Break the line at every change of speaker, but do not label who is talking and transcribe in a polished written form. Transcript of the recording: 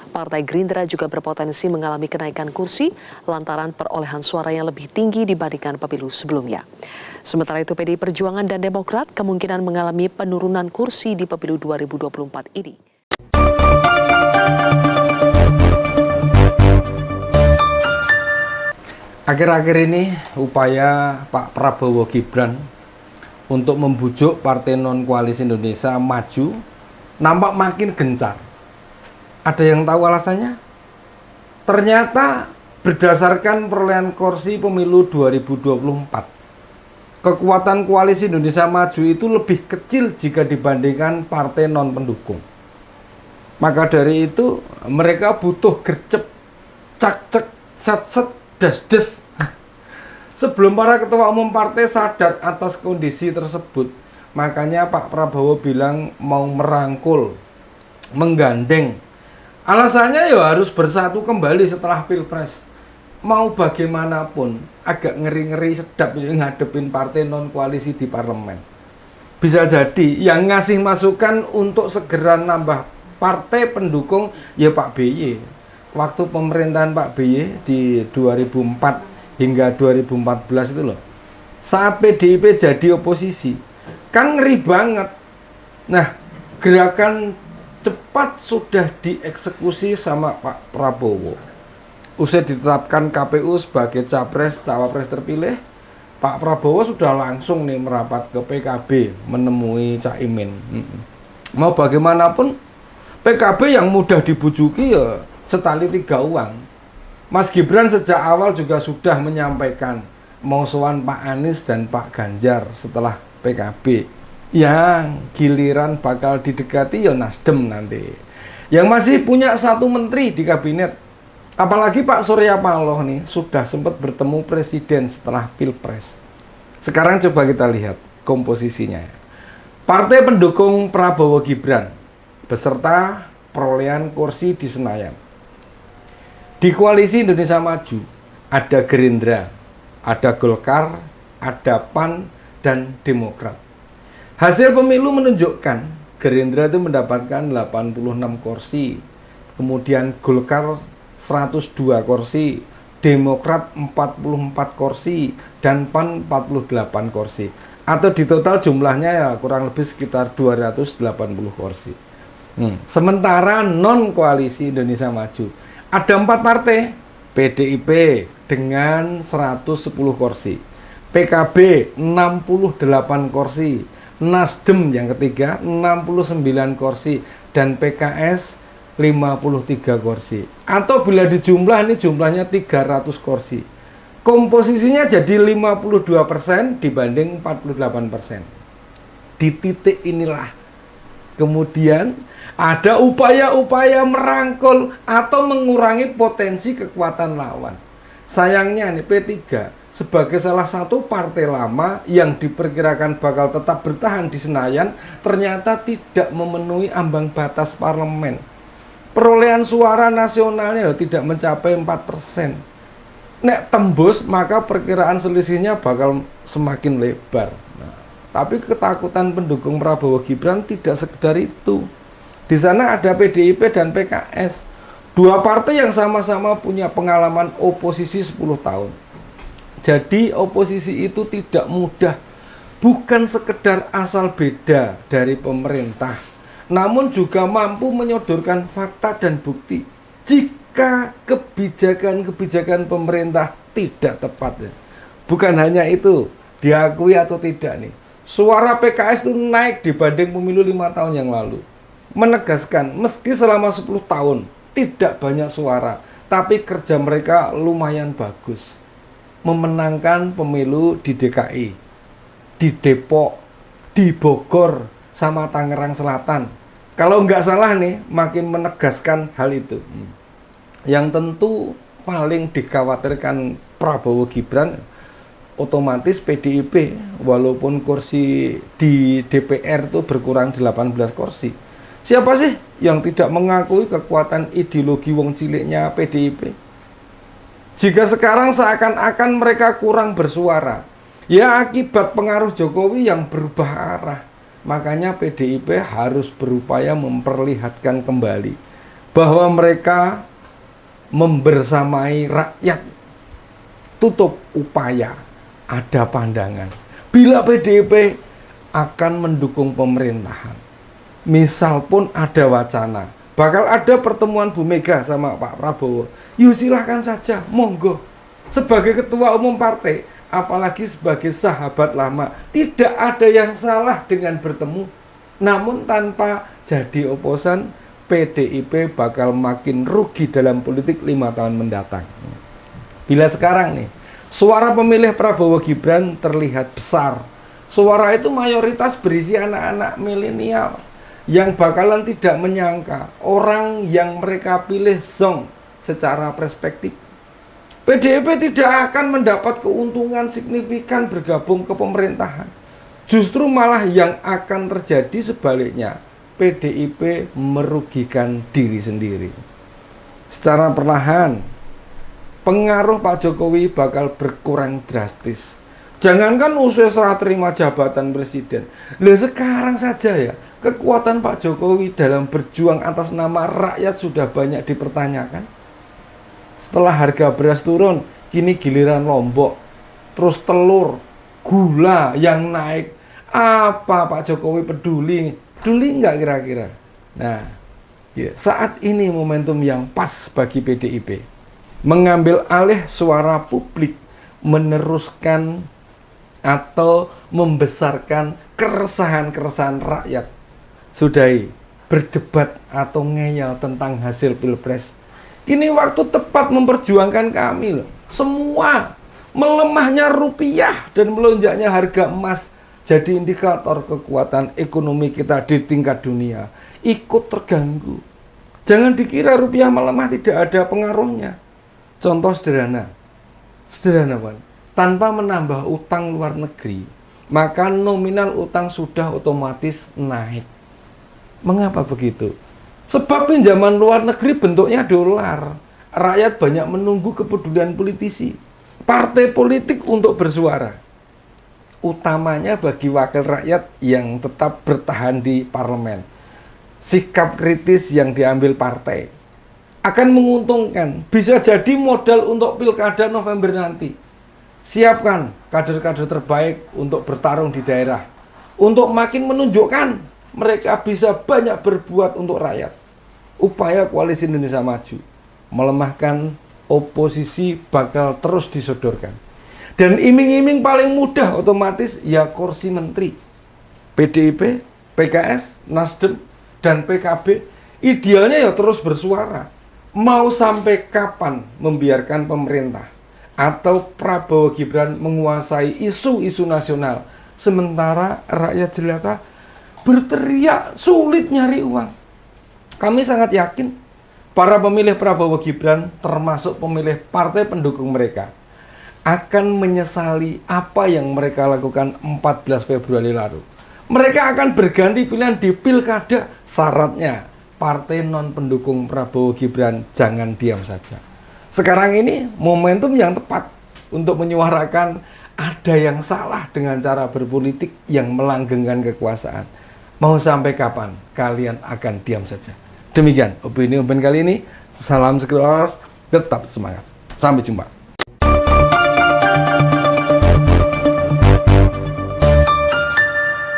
Partai Gerindra juga berpotensi mengalami kenaikan kursi lantaran perolehan suara yang lebih tinggi dibandingkan pemilu sebelumnya. Sementara itu PDI Perjuangan dan Demokrat kemungkinan mengalami penurunan kursi di pemilu 2024 ini.
Akhir-akhir ini upaya Pak Prabowo Gibran untuk membujuk Partai Non-Koalisi Indonesia Maju nampak makin gencar. Ada yang tahu alasannya? Ternyata berdasarkan perolehan kursi pemilu 2024, kekuatan Koalisi Indonesia Maju itu lebih kecil jika dibandingkan partai non-pendukung. Maka dari itu mereka butuh gercep, cak-cek, set-set, des-des. Sebelum para ketua umum partai sadar atas kondisi tersebut, makanya Pak Prabowo bilang mau merangkul, menggandeng. Alasannya ya harus bersatu kembali setelah Pilpres. Mau bagaimanapun, agak ngeri-ngeri sedap ini ngadepin partai non-koalisi di parlemen. Bisa jadi yang ngasih masukan untuk segera nambah partai pendukung ya Pak BY. Waktu pemerintahan Pak BY di 2004 hingga 2014 itu loh, saat PDIP jadi oposisi, kan ngeri banget. Nah, gerakan cepat sudah dieksekusi sama Pak Prabowo. Usai ditetapkan KPU sebagai cawapres terpilih, Pak Prabowo sudah langsung nih merapat ke PKB menemui Caimin. Mau bagaimanapun, PKB yang mudah dibujuki ya setali tiga uang. Mas Gibran sejak awal juga sudah menyampaikan mau sowan Pak Anies dan Pak Ganjar setelah PKB. Yang giliran bakal didekati ya Nasdem nanti. Yang masih punya satu menteri di kabinet. Apalagi Pak Surya Paloh nih sudah sempat bertemu presiden setelah Pilpres. Sekarang coba kita lihat komposisinya. Partai pendukung Prabowo Gibran beserta perolehan kursi di Senayan. Di Koalisi Indonesia Maju ada Gerindra, ada Golkar, ada PAN, dan Demokrat. Hasil pemilu menunjukkan Gerindra itu mendapatkan 86 kursi, kemudian Golkar 102 kursi, Demokrat 44 kursi, dan PAN 48 kursi. Atau di total jumlahnya ya kurang lebih sekitar 280 kursi. Sementara non-koalisi Indonesia Maju ada 4 partai, PDIP dengan 110 kursi, PKB 68 kursi, Nasdem yang ketiga 69 kursi, dan PKS 53 kursi. Atau bila dijumlah ini jumlahnya 300 kursi. Komposisinya jadi 52% dibanding 48%. Di titik inilah kemudian ada upaya-upaya merangkul atau mengurangi potensi kekuatan lawan. Sayangnya nih P3 sebagai salah satu partai lama yang diperkirakan bakal tetap bertahan di Senayan ternyata tidak memenuhi ambang batas parlemen. Perolehan suara nasionalnya tidak mencapai 4%. Nek tembus maka perkiraan selisihnya bakal semakin lebar. Tapi ketakutan pendukung Prabowo Gibran tidak sekedar itu. Di sana ada PDIP dan PKS. Dua partai yang sama-sama punya pengalaman oposisi 10 tahun. Jadi oposisi itu tidak mudah. Bukan sekedar asal beda dari pemerintah, namun juga mampu menyodorkan fakta dan bukti jika kebijakan-kebijakan pemerintah tidak tepat. Bukan hanya itu, diakui atau tidak nih, suara PKS itu naik dibanding pemilu 5 tahun yang lalu. Menegaskan meski selama 10 tahun tidak banyak suara, tapi kerja mereka lumayan bagus. Memenangkan pemilu di DKI, di Depok, di Bogor, sama Tangerang Selatan. Kalau nggak salah nih, makin menegaskan hal itu. Yang tentu paling dikhawatirkan Prabowo Gibran otomatis PDIP, walaupun kursi di DPR itu berkurang 18 kursi. Siapa sih yang tidak mengakui kekuatan ideologi wong ciliknya PDIP? Jika sekarang seakan-akan mereka kurang bersuara, ya akibat pengaruh Jokowi yang berubah arah. Makanya PDIP harus berupaya memperlihatkan kembali bahwa mereka membersamai rakyat, tutup upaya, ada pandangan. Bila PDIP akan mendukung pemerintahan, misal pun ada wacana, bakal ada pertemuan Bu Mega sama Pak Prabowo, yuk silahkan saja, monggo. Sebagai ketua umum partai, apalagi sebagai sahabat lama, tidak ada yang salah dengan bertemu. Namun tanpa jadi oposan, PDIP bakal makin rugi dalam politik 5 tahun mendatang. Bila sekarang nih, suara pemilih Prabowo Gibran terlihat besar. Suara itu mayoritas berisi anak-anak milenial yang bakalan tidak menyangka orang yang mereka pilih zong secara perspektif. PDIP tidak akan mendapat keuntungan signifikan bergabung ke pemerintahan. Justru malah yang akan terjadi sebaliknya. PDIP merugikan diri sendiri. Secara perlahan, pengaruh Pak Jokowi bakal berkurang drastis. Jangankan usia serah terima jabatan presiden. Sekarang saja ya, kekuatan Pak Jokowi dalam berjuang atas nama rakyat sudah banyak dipertanyakan. Setelah harga beras turun, kini giliran Lombok, terus telur, gula yang naik. Apa Pak Jokowi peduli? Peduli nggak kira-kira? Nah, ya, saat ini momentum yang pas bagi PDIP mengambil alih suara publik, meneruskan atau membesarkan keresahan-keresahan rakyat. Sudahi berdebat atau ngeyel tentang hasil pilpres. Kini waktu tepat memperjuangkan kami loh. Semua melemahnya rupiah dan melonjaknya harga emas jadi indikator kekuatan ekonomi kita di tingkat dunia ikut terganggu. Jangan dikira rupiah melemah tidak ada pengaruhnya. Contoh sederhana, Pan. Tanpa menambah utang luar negeri, maka nominal utang sudah otomatis naik. Mengapa begitu? Sebab pinjaman luar negeri bentuknya dolar. Rakyat banyak menunggu kepedulian politisi, partai politik untuk bersuara. Utamanya bagi wakil rakyat yang tetap bertahan di parlemen. Sikap kritis yang diambil partai akan menguntungkan, bisa jadi modal untuk pilkada November nanti. Siapkan kader-kader terbaik untuk bertarung di daerah, untuk makin menunjukkan mereka bisa banyak berbuat untuk rakyat. Upaya Koalisi Indonesia Maju melemahkan oposisi bakal terus disodorkan. Dan iming-iming paling mudah otomatis ya kursi menteri. PDIP, PKS, Nasdem, dan PKB idealnya ya terus bersuara. Mau sampai kapan membiarkan pemerintah atau Prabowo Gibran menguasai isu-isu nasional, sementara rakyat jelata berteriak sulit nyari uang. Kami sangat yakin para pemilih Prabowo Gibran, termasuk pemilih partai pendukung mereka, akan menyesali apa yang mereka lakukan 14 Februari lalu. Mereka akan berganti pilihan di pilkada. Syaratnya partai non pendukung Prabowo Gibran jangan diam saja. Sekarang ini momentum yang tepat untuk menyuarakan ada yang salah dengan cara berpolitik yang melanggengkan kekuasaan. Mau sampai kapan kalian akan diam saja? Demikian opini kali ini. Salam sekelas, tetap semangat. Sampai jumpa.